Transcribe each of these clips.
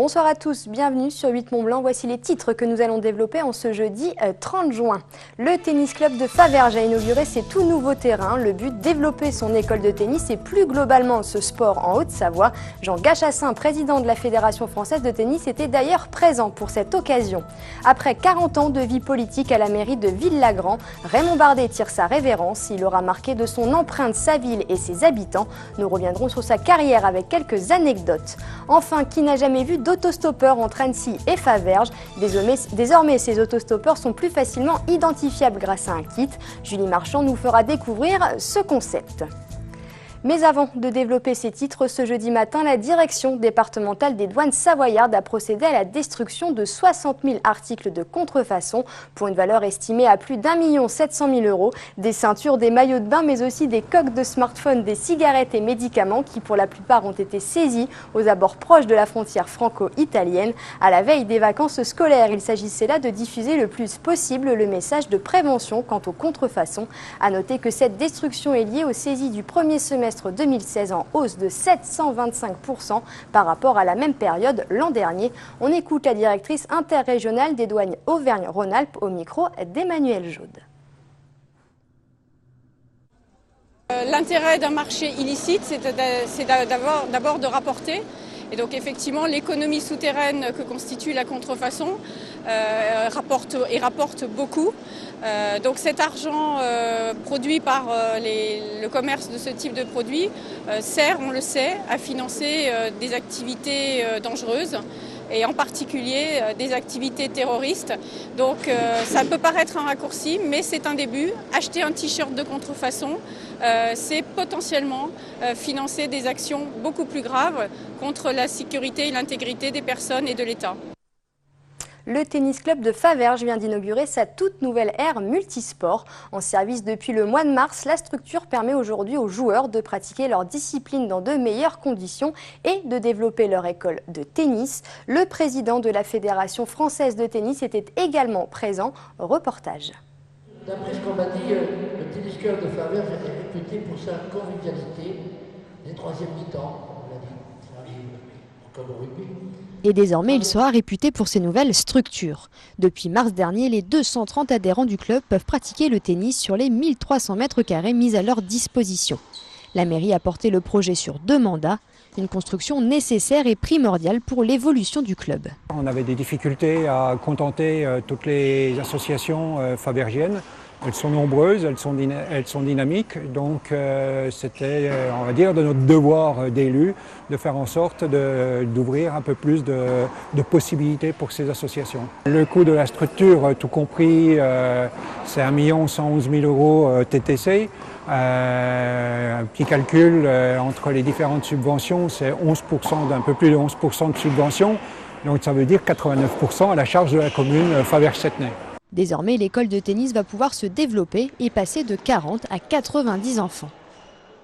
Bonsoir à tous, bienvenue sur 8 Mont-Blanc. Voici les titres que nous allons développer en ce jeudi 30 juin. Le tennis club de Faverges a inauguré ses tout nouveaux terrains. Le but, développer son école de tennis et plus globalement ce sport en Haute-Savoie. Jean Gachassin, président de la Fédération française de tennis, était d'ailleurs présent pour cette occasion. Après 40 ans de vie politique à la mairie de Villagrand, Raymond Bardet tire sa révérence. Il aura marqué de son empreinte sa ville et ses habitants. Nous reviendrons sur sa carrière avec quelques anecdotes. Enfin, qui n'a jamais vu d'autostoppeurs entre Annecy et Faverges? Désormais, ces autostoppeurs sont plus facilement identifiables grâce à un kit. Julie Marchand nous fera découvrir ce concept. Mais avant de développer ces titres, ce jeudi matin, la direction départementale des douanes savoyardes a procédé à la destruction de 60 000 articles de contrefaçon pour une valeur estimée à plus d'1 700 000 €. Des ceintures, des maillots de bain, mais aussi des coques de smartphones, des cigarettes et médicaments qui pour la plupart ont été saisis aux abords proches de la frontière franco-italienne. À la veille des vacances scolaires, il s'agissait là de diffuser le plus possible le message de prévention quant aux contrefaçons. À noter que cette destruction est liée aux saisies du premier semestre 2016 en hausse de 725% par rapport à la même période l'an dernier. On écoute la directrice interrégionale des douanes Auvergne-Rhône-Alpes au micro d'Emmanuel Jaude. L'intérêt d'un marché illicite, c'est d'abord de rapporter. Et donc effectivement, l'économie souterraine que constitue la contrefaçon rapporte beaucoup. Donc cet argent produit par le commerce de ce type de produits sert, on le sait, à financer des activités dangereuses et en particulier des activités terroristes. Donc ça peut paraître un raccourci, mais c'est un début. Acheter un t-shirt de contrefaçon, c'est potentiellement financer des actions beaucoup plus graves contre la sécurité et l'intégrité des personnes et de l'État. Le tennis club de Faverges vient d'inaugurer sa toute nouvelle aire multisport. En service depuis le mois de mars, la structure permet aujourd'hui aux joueurs de pratiquer leur discipline dans de meilleures conditions et de développer leur école de tennis. Le président de la Fédération française de tennis était également présent. Reportage. D'après ce qu'on m'a dit, le tennis club de Faverges est réputé pour sa convivialité, les troisièmes mi-temps, on l'a dit, comme au rugby. Et désormais, il sera réputé pour ses nouvelles structures. Depuis mars dernier, les 230 adhérents du club peuvent pratiquer le tennis sur les 1300 mètres carrés mis à leur disposition. La mairie a porté le projet sur 2 mandats, une construction nécessaire et primordiale pour l'évolution du club. On avait des difficultés à contenter toutes les associations favergiennes. Elles sont nombreuses, elles sont dynamiques, donc c'était, on va dire, de notre devoir d'élus de faire en sorte d'ouvrir un peu plus de possibilités pour ces associations. Le coût de la structure, tout compris, c'est 1 111 000 € TTC. Un petit calcul entre les différentes subventions, c'est 11%, d'un peu plus de 11% de subvention, donc ça veut dire 89% à la charge de la commune Faverges-Settenay. Désormais, l'école de tennis va pouvoir se développer et passer de 40 à 90 enfants.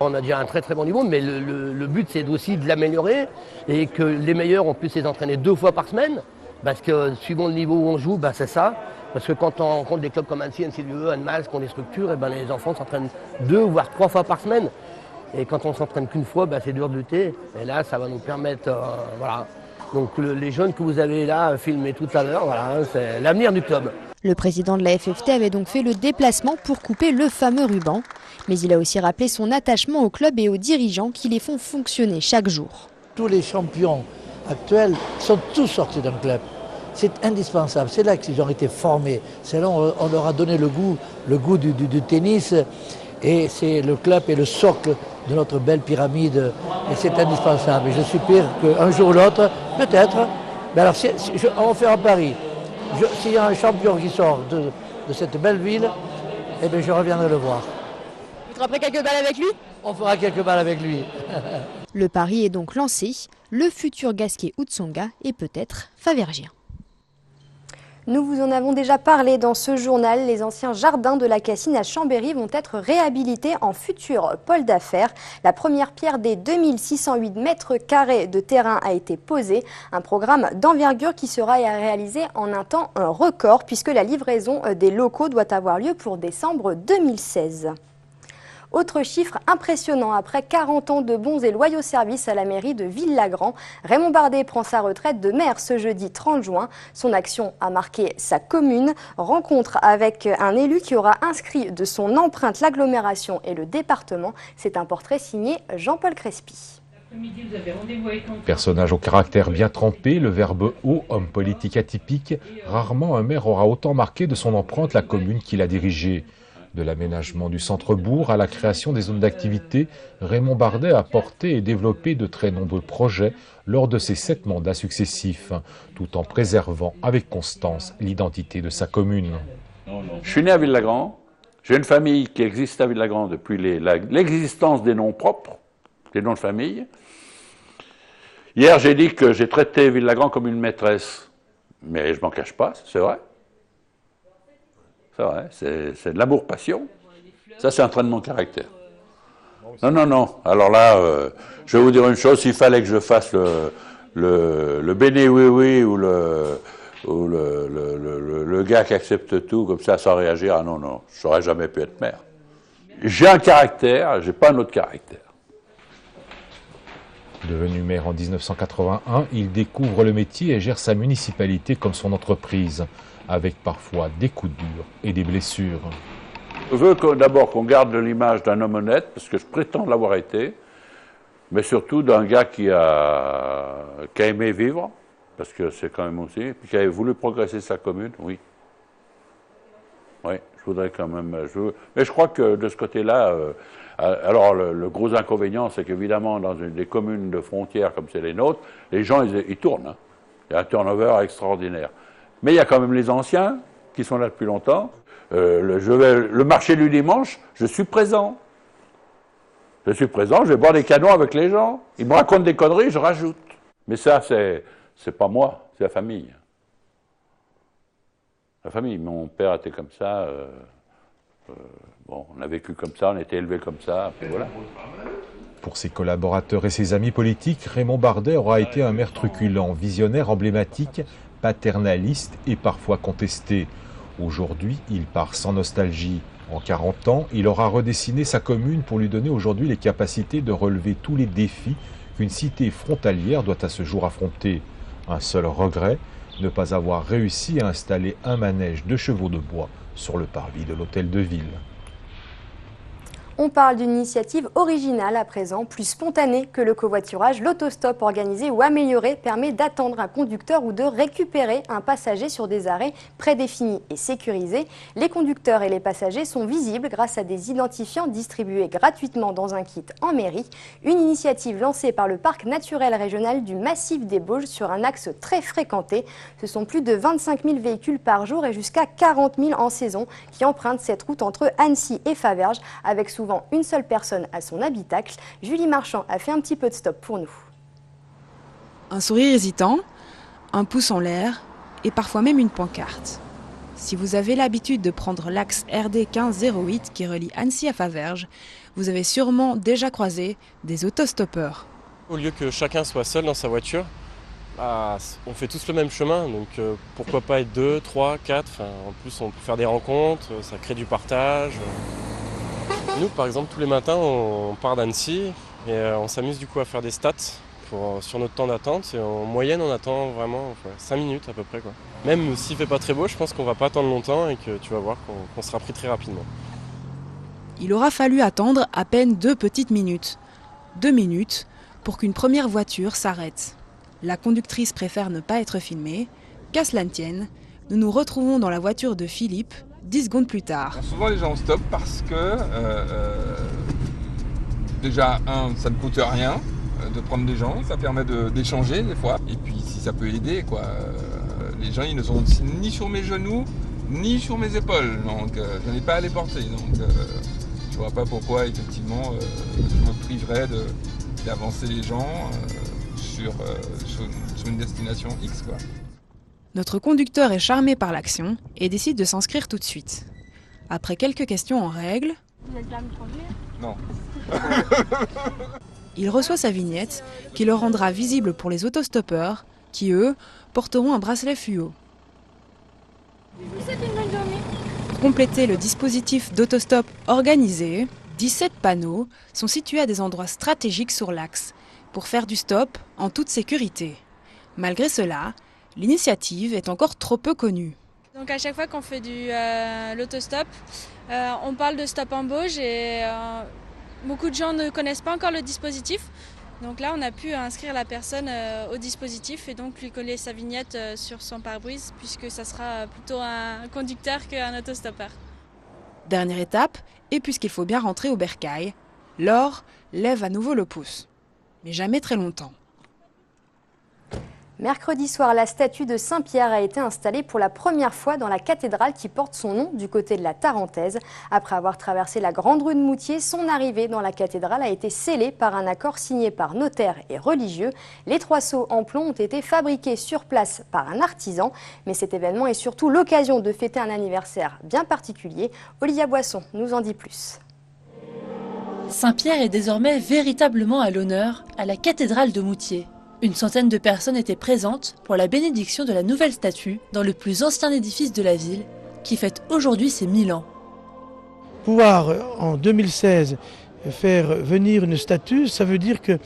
On a déjà un très très bon niveau, mais le but c'est aussi de l'améliorer et que les meilleurs on puisse les entraîner 2 fois par semaine, parce que suivant le niveau où on joue, c'est ça. Parce que quand on rencontre des clubs comme Annecy, NCDE, Annemasse, qui ont des structures, les enfants s'entraînent 2 voire 3 fois par semaine. Et quand on s'entraîne qu'une fois, c'est dur de lutter. Et là, ça va nous permettre, voilà. Donc les jeunes que vous avez là filmés tout à l'heure, voilà, c'est l'avenir du club. Le président de la FFT avait donc fait le déplacement pour couper le fameux ruban. Mais il a aussi rappelé son attachement au club et aux dirigeants qui les font fonctionner chaque jour. Tous les champions actuels sont tous sortis d'un club. C'est indispensable, c'est là qu'ils ont été formés. C'est là on leur a donné le goût du tennis. Et c'est le club et le socle de notre belle pyramide. Et c'est indispensable. Et je suis sûr qu'un jour ou l'autre, peut-être, mais alors on va faire un pari. S'il y a un champion qui sort de cette belle ville, eh bien je reviendrai le voir. Vous frapperez quelques balles avec lui? On fera quelques balles avec lui. Le pari est donc lancé. Le futur Gasquet Outsonga est peut-être favergien. Nous vous en avons déjà parlé dans ce journal. Les anciens jardins de la Cassine à Chambéry vont être réhabilités en futur pôle d'affaires. La première pierre des 2608 mètres carrés de terrain a été posée. Un programme d'envergure qui sera réalisé en un temps record puisque la livraison des locaux doit avoir lieu pour décembre 2016. Autre chiffre impressionnant, après 40 ans de bons et loyaux services à la mairie de Villagrand, Raymond Bardet prend sa retraite de maire ce jeudi 30 juin. Son action a marqué sa commune. Rencontre avec un élu qui aura inscrit de son empreinte l'agglomération et le département. C'est un portrait signé Jean-Paul Crespi. Personnage au caractère bien trempé, le verbe haut, homme politique atypique, rarement un maire aura autant marqué de son empreinte la commune qu'il a dirigée. De l'aménagement du centre-bourg à la création des zones d'activité, Raymond Bardet a porté et développé de très nombreux projets lors de ses 7 mandats successifs, tout en préservant avec constance l'identité de sa commune. Je suis né à Villagrand, j'ai une famille qui existe à Villagrand depuis l'existence des noms propres, des noms de famille. Hier, j'ai dit que j'ai traité Villagrand comme une maîtresse, mais je m'en cache pas, c'est vrai. C'est vrai, c'est de l'amour-passion. Ça, c'est un trait de mon caractère. Non. Alors là, je vais vous dire une chose, s'il fallait que je fasse le béné oui ou le gars qui accepte tout comme ça sans réagir, ah non, je n'aurais jamais pu être maire. J'ai un caractère, j'ai pas un autre caractère. Devenu maire en 1981, il découvre le métier et gère sa municipalité comme son entreprise, avec parfois des coups durs et des blessures. Je veux d'abord qu'on garde l'image d'un homme honnête, parce que je prétends l'avoir été, mais surtout d'un gars qui a aimé vivre, parce que c'est quand même aussi, puis qui a voulu progresser sa commune, oui. Oui, je voudrais quand même... Mais je crois que de ce côté-là... alors le gros inconvénient, c'est qu'évidemment, dans des communes de frontières comme c'est les nôtres, les gens, ils tournent. Hein. Il y a un turnover extraordinaire. Mais il y a quand même les anciens qui sont là depuis longtemps. Le marché du dimanche, je suis présent. Je suis présent, je vais boire des canons avec les gens. Ils me racontent des conneries, je rajoute. Mais ça, c'est pas moi, c'est la famille. La famille, mon père était comme ça. Bon, on a vécu comme ça, on a été élevé comme ça, puis voilà. Pour ses collaborateurs et ses amis politiques, Raymond Bardet aura été un maire truculent, visionnaire emblématique, paternaliste et parfois contesté. Aujourd'hui, il part sans nostalgie. En 40 ans, il aura redessiné sa commune pour lui donner aujourd'hui les capacités de relever tous les défis qu'une cité frontalière doit à ce jour affronter. Un seul regret, ne pas avoir réussi à installer un manège de chevaux de bois sur le parvis de l'hôtel de ville. On parle d'une initiative originale à présent, plus spontanée que le covoiturage. L'autostop organisé ou amélioré permet d'attendre un conducteur ou de récupérer un passager sur des arrêts prédéfinis et sécurisés. Les conducteurs et les passagers sont visibles grâce à des identifiants distribués gratuitement dans un kit en mairie. Une initiative lancée par le parc naturel régional du Massif des Bauges sur un axe très fréquenté. Ce sont plus de 25 000 véhicules par jour et jusqu'à 40 000 en saison qui empruntent cette route entre Annecy et Faverges avec souvent une seule personne à son habitacle. Julie Marchand a fait un petit peu de stop pour nous. Un sourire hésitant, un pouce en l'air et parfois même une pancarte. Si vous avez l'habitude de prendre l'axe RD 1508 qui relie Annecy à Faverges, vous avez sûrement déjà croisé des autostoppeurs. Au lieu que chacun soit seul dans sa voiture, on fait tous le même chemin, donc pourquoi pas être 2, 3, 4, en plus on peut faire des rencontres, ça crée du partage. Nous, par exemple, tous les matins, on part d'Annecy et on s'amuse du coup à faire des stats sur notre temps d'attente. Et en moyenne, on attend vraiment 5 minutes à peu près, quoi. Même s'il ne fait pas très beau, je pense qu'on ne va pas attendre longtemps et que tu vas voir qu'on sera pris très rapidement. Il aura fallu attendre à peine 2 petites minutes. 2 minutes pour qu'une première voiture s'arrête. La conductrice préfère ne pas être filmée. Qu'à cela ne tienne, nous nous retrouvons dans la voiture de Philippe 10 secondes plus tard. Souvent les gens stoppent parce que déjà, ça ne coûte rien de prendre des gens, ça permet d'échanger des fois. Et puis si ça peut aider, quoi, les gens ils ne sont ni sur mes genoux, ni sur mes épaules, donc je n'ai pas à les porter. Donc je vois pas pourquoi effectivement je me priverais d'avancer les gens sur une destination X, quoi. Notre conducteur est charmé par l'action et décide de s'inscrire tout de suite. Après quelques questions en règle, Vous êtes permis de conduire ? Non. Il reçoit sa vignette qui le rendra visible pour les autostoppeurs qui, eux, porteront un bracelet fluo. Vous souhaitez une bonne journée. Pour compléter le dispositif d'autostop organisé, 17 panneaux sont situés à des endroits stratégiques sur l'axe pour faire du stop en toute sécurité. Malgré cela, l'initiative est encore trop peu connue. Donc à chaque fois qu'on fait l'autostop, on parle de stop embauche et beaucoup de gens ne connaissent pas encore le dispositif. Donc là, on a pu inscrire la personne au dispositif et donc lui coller sa vignette sur son pare-brise puisque ça sera plutôt un conducteur qu'un autostoppeur. Dernière étape, et puisqu'il faut bien rentrer au bercail, Laure lève à nouveau le pouce. Mais jamais très longtemps. Mercredi soir, la statue de Saint-Pierre a été installée pour la première fois dans la cathédrale qui porte son nom du côté de la Tarentaise. Après avoir traversé la grande rue de Moutier, son arrivée dans la cathédrale a été scellée par un accord signé par notaires et religieux. Les 3 sceaux en plomb ont été fabriqués sur place par un artisan. Mais cet événement est surtout l'occasion de fêter un anniversaire bien particulier. Olivia Boisson nous en dit plus. Saint-Pierre est désormais véritablement à l'honneur à la cathédrale de Moutier. Une centaine de personnes étaient présentes pour la bénédiction de la nouvelle statue dans le plus ancien édifice de la ville, qui fête aujourd'hui ses 1000 ans. Pouvoir, en 2016, faire venir une statue, ça veut dire que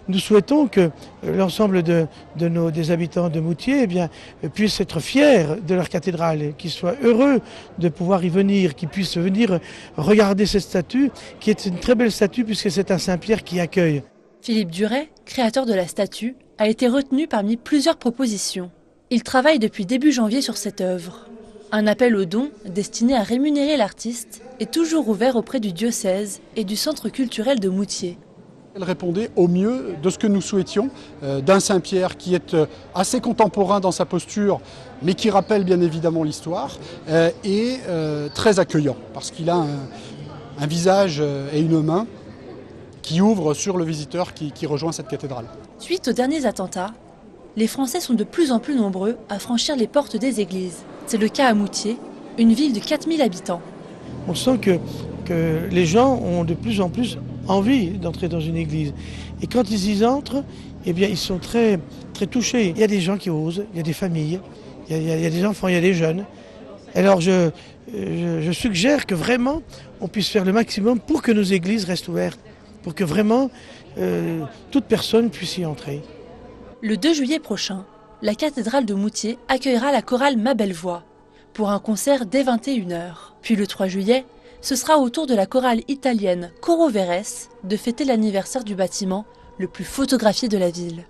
nous souhaitons que l'ensemble des habitants de Moutier puissent être fiers de leur cathédrale, qu'ils soient heureux de pouvoir y venir, qu'ils puissent venir regarder cette statue, qui est une très belle statue puisque c'est un Saint-Pierre qui accueille. Philippe Duret, créateur de la statue, a été retenu parmi plusieurs propositions. Il travaille depuis début janvier sur cette œuvre. Un appel aux dons destiné à rémunérer l'artiste est toujours ouvert auprès du diocèse et du centre culturel de Moutier. Elle répondait au mieux de ce que nous souhaitions, d'un Saint-Pierre qui est assez contemporain dans sa posture, mais qui rappelle bien évidemment l'histoire, et très accueillant, parce qu'il a un visage et une main qui ouvre sur le visiteur qui rejoint cette cathédrale. Suite aux derniers attentats, les Français sont de plus en plus nombreux à franchir les portes des églises. C'est le cas à Moutier, une ville de 4000 habitants. On sent que les gens ont de plus en plus envie d'entrer dans une église. Et quand ils y entrent, eh bien, ils sont très, très touchés. Il y a des gens qui osent, il y a des familles, il y a des enfants, il y a des jeunes. Alors je suggère que vraiment on puisse faire le maximum pour que nos églises restent ouvertes, pour que vraiment toute personne puisse y entrer. Le 2 juillet prochain, la cathédrale de Moutier accueillera la chorale Ma Belle Voix pour un concert dès 21h. Puis le 3 juillet, ce sera au tour de la chorale italienne Coro Verres de fêter l'anniversaire du bâtiment le plus photographié de la ville.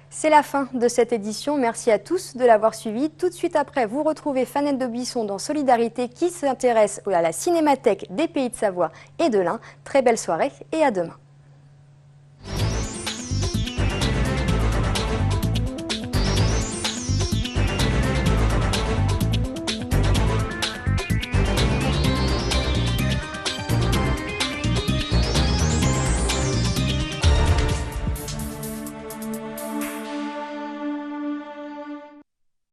C'est la fin de cette édition. Merci à tous de l'avoir suivi. Tout de suite après, vous retrouvez Fanette de Buisson dans Solidarité qui s'intéresse à la cinémathèque des Pays de Savoie et de l'Ain. Très belle soirée et à demain.